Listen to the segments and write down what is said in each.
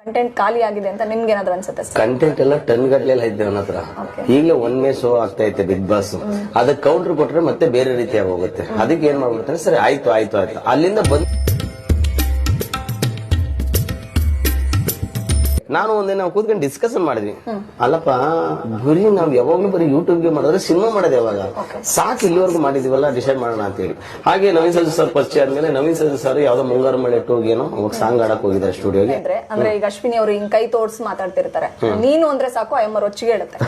Content ಖಾಲಿ ಆಗಿದೆ ಅಂತ ನಿಮ್ಗೆ ಏನಾದ್ರು ಅನ್ಸುತ್ತೆ? ಕಂಟೆಂಟ್ ಎಲ್ಲ ಟನ್ ಗಟ್ಲೆ ಇದ್ದೆ ಅವನ ಹತ್ರ. ಈಗಲೇ ಒನ್ ಶೋ ಆಗ್ತಾ ಐತೆ ಬಿಗ್ ಬಾಸ್. ಅದಕ್ಕೆ ಕೌಂಟರ್ ಕೊಟ್ರೆ ಮತ್ತೆ ಬೇರೆ ರೀತಿಯಾಗಿ ಹೋಗುತ್ತೆ. ಅದಕ್ಕೆ ಏನ್ ಮಾಡ್ಬಿಡ್ತಾರೆ, ಸರಿ ಆಯ್ತು ಆಯ್ತು ಆಯ್ತು ಅಲ್ಲಿಂದ ಬಂದ್ ನಾನು ಒಂದಿನ ನಾವು ಕೂತ್ಕೊಂಡು ಡಿಸ್ಕಷನ್ ಮಾಡಿದ್ವಿ. ಅಲ್ಲಪ್ಪ ಗುರಿ ನಾವ್ ಯಾವಾಗ್ಲೂ ಬರೀ ಯೂಟ್ಯೂಬ್ಗೆ ಮಾಡಿದ್ರೆ ಸಿನಿಮಾ ಮಾಡೋದು ಯಾವಾಗ ಸಾಕು, ಇಲ್ಲಿವರೆಗೂ ಮಾಡಿದೀವಲ್ಲ, ಡಿಸೈಡ್ ಮಾಡೋಣ ಅಂತ ಹೇಳಿ. ಹಾಗೆ ನವೀನ್ ಸಜ್ಜು ಸರ್ ಪರಿಚಯ ಆದ್ಮೇಲೆ ನವೀನ್ ಸಜ್ಜು ಸರ್ ಯಾವ್ದೋ ಮುಂಗಾರು ಮಳೆ ಟೂಗೇನೋ ಅವಾಗ ಸಾಂಗ್ ಆಡಕ್ ಹೋಗಿದ್ದಾರೆ ಸ್ಟುಡಿಯೋಗೆ. ಅಂದ್ರೆ ಈಗ ಅಶ್ವಿನಿ ಅವರು ಹಿಂಗ್ ಕೈ ತೋರ್ಸಿ ಮಾತಾಡ್ತಿರ್ತಾರೆ, ನೀನು ಅಂದ್ರೆ ಸಾಕು ಅಯ್ಯಮ್ಮ ರೊಚ್ಚಿಗೆ ಹೇಳುತ್ತೆ.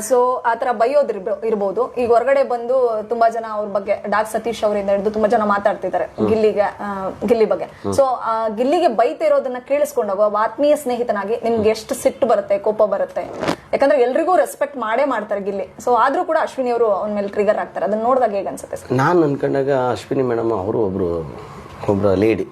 ಸೊ ಆತರ ಬೈಯೋದ್ ಇರ್ಬೋದು. ಈಗ ಹೊರಗಡೆ ಬಂದು ತುಂಬಾ ಜನ ಅವ್ರ ಬಗ್ಗೆ ಡಾಕ್ ಸತೀಶ್ ಅವರಿಂದ ಹಿಡಿದು ತುಂಬಾ ಜನ ಮಾತಾಡ್ತಿದ್ದಾರೆ ಗಿಲ್ಲಿ ಬಗ್ಗೆ. ಸೊ ಗಿಲ್ಲಿಗೆ ಬೈತಿರೋದನ್ನ ಕೇಳಿಸ್ಕೊಂಡಾಗ ಆತ್ಮೀಯ ಸ್ನೇಹಿತನಾಗಿ ನಿಮ್ಗೆ ಎಷ್ಟು ಸಿಟ್ಟು ಬರುತ್ತೆ, ಕೋಪ ಬರುತ್ತೆ? ಯಾಕಂದ್ರೆ ಎಲ್ರಿಗೂ ರೆಸ್ಪೆಕ್ಟ್ ಮಾಡೇ ಮಾಡ್ತಾರೆ ಗಿಲ್ಲಿ. ಸೊ ಆದ್ರೂ ಕೂಡ ಅಶ್ವಿನಿ ಅವರು ಅವನ ಮೇಲೆ ಟ್ರಿಗರ್ ಆಗ್ತಾರೆ. ಅದನ್ನ ನೋಡಿದಾಗ ಹೇಗೆ ಅನ್ಸುತ್ತೆ? ನಾನು ಅನ್ಕೊಂಡಾಗ ಅಶ್ವಿನಿ ಮೇಡಮ್ ಅವರು ಒಬ್ರು ಲೇಡಿ.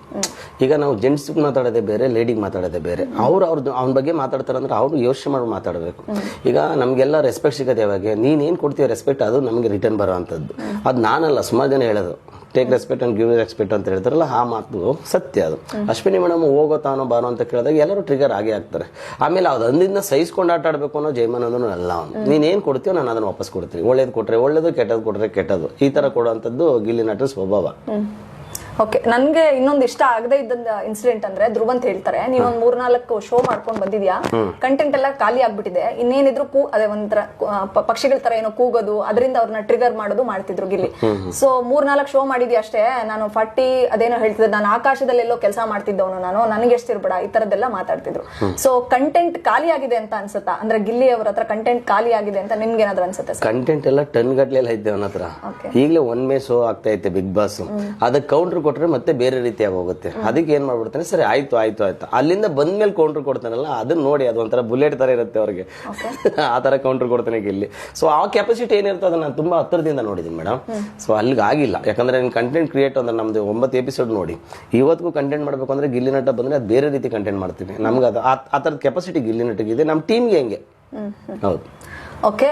ಈಗ ನಾವು ಜೆಂಟ್ಸ್ ಮಾತಾಡೋದೇ ಬೇರೆ, ಲೇಡಿಗೆ ಮಾತಾಡೋದೇ ಬೇರೆ. ಅವ್ನ ಬಗ್ಗೆ ಮಾತಾಡ್ತಾರೆ ಅಂದ್ರೆ ಅವ್ರು ಯೋಚನೆ ಮಾಡಿ ಮಾತಾಡಬೇಕು. ಈಗ ನಮ್ಗೆಲ್ಲ ರೆಸ್ಪೆಕ್ಟ್ ಸಿಗೋದು ಯಾವಾಗ ನೀನ್ ಏನ್ ಕೊಡ್ತೀವಿ ರೆಸ್ಪೆಕ್ಟ್, ಅದು ನಮಗೆ ರಿಟರ್ನ್ ಬರೋ ಅಂತದ್ದು. ಅದು ನಾನಲ್ಲ, ಸುಮಾರು ಜನ ಹೇಳೋದು take respect and give respect ಅಂತ ಹೇಳ್ತಾರಲ್ಲ, ಆ ಮಾತು ಸತ್ಯ. ಅದು ಅಶ್ವಿನಿ ಮೇಡಮ್ ಹೋಗೋ ತಾನೋ ಬಾರೋ ಅಂತ ಕೇಳಿದಾಗ ಎಲ್ಲರೂ ಟ್ರಿಗರ್ ಆಗೇ ಆಗ್ತಾರೆ. ಆಮೇಲೆ ಅದು ಅಂದಿದ್ನ ಸಹಿಸ್ಕೊಂಡು ಆಟ ಆಡ್ಬೇಕು ಅನ್ನೋ ಜಯಮಾನಂದನು ಅಲ್ಲ. ನೀನ್ ಏನ್ ಕೊಡ್ತೀವೋ ನಾನು ಅದನ್ನ ವಾಪಸ್ ಕೊಡ್ತೀನಿ. ಒಳ್ಳೇದು ಕೊಟ್ರೆ ಒಳ್ಳೇದು, ಕೆಟ್ಟದ್ದು ಕೊಟ್ರೆ ಕೆಟ್ಟದ್ದು, ಈ ತರ ಕೊಡುವಂತದ್ದು ಗಿಲ್ಲಿ ನಟರ ಸ್ವಭಾವ. ಓಕೆ, ನನ್ಗೆ ಇನ್ನೊಂದು ಇಷ್ಟ ಆಗದೆ ಇದ್ದ ಇನ್ಸಿಡೆಂಟ್ ಅಂದ್ರೆ ಧ್ರುವ್ ಅಂತ ಹೇಳ್ತಾರೆ, ನೀವೊಂದ್ 3-4 ಶೋ ಮಾಡ್ಕೊಂಡ್ ಬಂದಿದ್ಯಾ, ಕಂಟೆಂಟ್ ಎಲ್ಲ ಖಾಲಿ ಆಗ್ಬಿಟ್ಟಿದೆ, ಇನ್ನೇನಿದ್ರು ಅದೇ ಒಂಥರ ಪಕ್ಷಿಗಳ ತರ ಏನೋ ಕೂಗೋದು, ಅದರಿಂದ ಅವ್ರನ್ನ ಟ್ರಿಗರ್ ಮಾಡೋದು ಮಾಡ್ತಿದ್ರು ಗಿಲ್ಲಿ. ಸೊ 3-4 ಶೋ ಮಾಡಿದ್ಯಾ ಅಷ್ಟೇ, ನಾನು 40 ಅದೇನೋ ಹೇಳ್ತಿದ್ದೆ, ನಾನು ಆಕಾಶದಲ್ಲೆಲ್ಲೋ ಕೆಲಸ ಮಾಡ್ತಿದ್ದವನು, ನನಗೆ ಎಷ್ಟಿರ್ಬೇಡ, ಈ ತರದ್ದೆಲ್ಲ ಮಾತಾಡ್ತಿದ್ರು. ಸೊ ಕಂಟೆಂಟ್ ಖಾಲಿ ಆಗಿದೆ ಅಂತ ಅನ್ಸುತ್ತಾ? ಅಂದ್ರೆ ಗಿಲ್ಲಿ ಅವ್ರ ಹತ್ರ ಕಂಟೆಂಟ್ ಖಾಲಿ ಆಗಿದೆ ಅಂತ ನಿಮ್ಗೆ ಏನಾದ್ರು ಅನ್ಸುತ್ತೆ? ಕಂಟೆಂಟ್ ಎಲ್ಲ ಟನ್ ಗಟ್ಲೆ ಇದ್ದೆ ಅವನ ಹತ್ರ. ಈಗಲೇ ಒನ್ ಶೋ ಆಗ್ತಾ ಐತೆ ಬಿಗ್ ಬಾಸ್. ಅದಕ್ಕೆ ಕೌಂಟರ್ ಕೊಟ್ರೆ ಮತ್ತೆ ಬೇರೆ ರೀತಿಯಾಗಿ ಹೋಗುತ್ತೆ. ಅದಕ್ಕೆ ಏನ್ ಮಾಡ್ಬಿಡ್ತಾನೆ, ಸರಿ ಆಯ್ತು ಆಯ್ತು ಆಯ್ತು ಅಲ್ಲಿಂದ ಬಂದ್ಮೇಲೆ ಕೌಂಟರ್ ಕೊಡ್ತಾನಲ್ಲ, ಅದನ್ನ ನೋಡಿ ಅದು ಒಂಥರ ಬುಲೆಟ್ ತರ ಇರುತ್ತೆ ಅವ್ರಿಗೆ, ಆ ತರ ಕೌಂಟರ್ ಕೊಡ್ತಾನೆ ಗಿಲ್ಲಿ. ಸೊ ಆ ಕೆಪಾಸಿಟಿ ಏನಿರ್ತದೆ ಅದನ್ನ ನಾನು ತುಂಬಾ ಹತ್ತಿರದಿಂದ ನೋಡಿದೀನಿ ಮೇಡಮ್. ಸೊ ಅಲ್ಲಿಗೆ ಆಗಿಲ್ಲ, ಯಾಕಂದ್ರೆ ಕಂಟೆಂಟ್ ಕ್ರಿಯೇಟ್ ಅಂದ್ರೆ ನಮ್ದು 9 ಎಪಿಸೋಡ್ ನೋಡಿ ಇವತ್ತಿಗೂ ಕಂಟೆಂಟ್ ಮಾಡ್ಬೇಕು ಅಂದ್ರೆ ಗಿಲ್ಲಿ ನಟ ಬಂದ್ರೆ ಅದು ಬೇರೆ ರೀತಿ ಕಂಟೆಂಟ್ ಮಾಡ್ತೀವಿ. ನಮ್ಗೆ ಅದು ಆ ತರದ ಕೆಪಾಸಿಟಿ ಗಿಲ್ಲಿ ನಟಿಗಿದೆ, ನಮ್ಮ ಟೀಮ್ಗೆ ಹೆಂಗೆ. ಹೌದು. ಓಕೆ,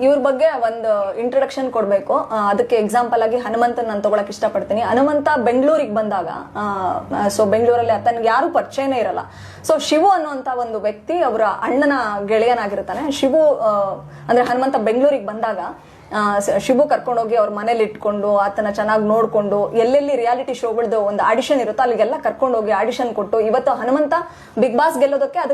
ಇವ್ರ ಬಗ್ಗೆ ಒಂದು ಇಂಟ್ರೊಡಕ್ಷನ್ ಕೊಡ್ಬೇಕು. ಅದಕ್ಕೆ ಎಕ್ಸಾಂಪಲ್ ಆಗಿ ಹನುಮಂತನ್ ನಾನು ತಗೊಳಕ್ ಇಷ್ಟಪಡ್ತೀನಿ. ಹನುಮಂತ ಬೆಂಗಳೂರಿಗೆ ಬಂದಾಗ, ಸೊ ಬೆಂಗಳೂರಲ್ಲಿ ತನ್ಗೆ ಯಾರು ಪರಿಚಯನೇ ಇರಲ್ಲ. ಸೊ ಶಿವು ಅನ್ನುವಂತ ಒಂದು ವ್ಯಕ್ತಿ ಅವರ ಅಣ್ಣನ ಗೆಳೆಯನಾಗಿರ್ತಾನೆ. ಶಿವು ಅಂದ್ರೆ ಹನುಮಂತ ಬೆಂಗಳೂರಿಗೆ ಬಂದಾಗ ಶಿವು ಕರ್ಕೊಂಡೋಗಿ ಅವ್ರ ಮನೇಲಿ ಇಟ್ಕೊಂಡು ಆತನ ಚೆನ್ನಾಗಿ ನೋಡ್ಕೊಂಡು, ಎಲ್ಲೆಲ್ಲಿ ರಿಯಾಲಿಟಿ ಶೋಗಳದ್ದು ಒಂದು ಆಡಿಷನ್ ಇರುತ್ತೋ ಅಲ್ಲಿಗೆಲ್ಲ ಕರ್ಕೊಂಡೋಗಿ ಆಡಿಷನ್ ಕೊಟ್ಟು ಇವತ್ತು ಹನುಮಂತ ಬಿಗ್ ಬಾಸ್ ಗೆಲ್ಲೋದಕ್ಕೆ ಅದಕ್ಕೆ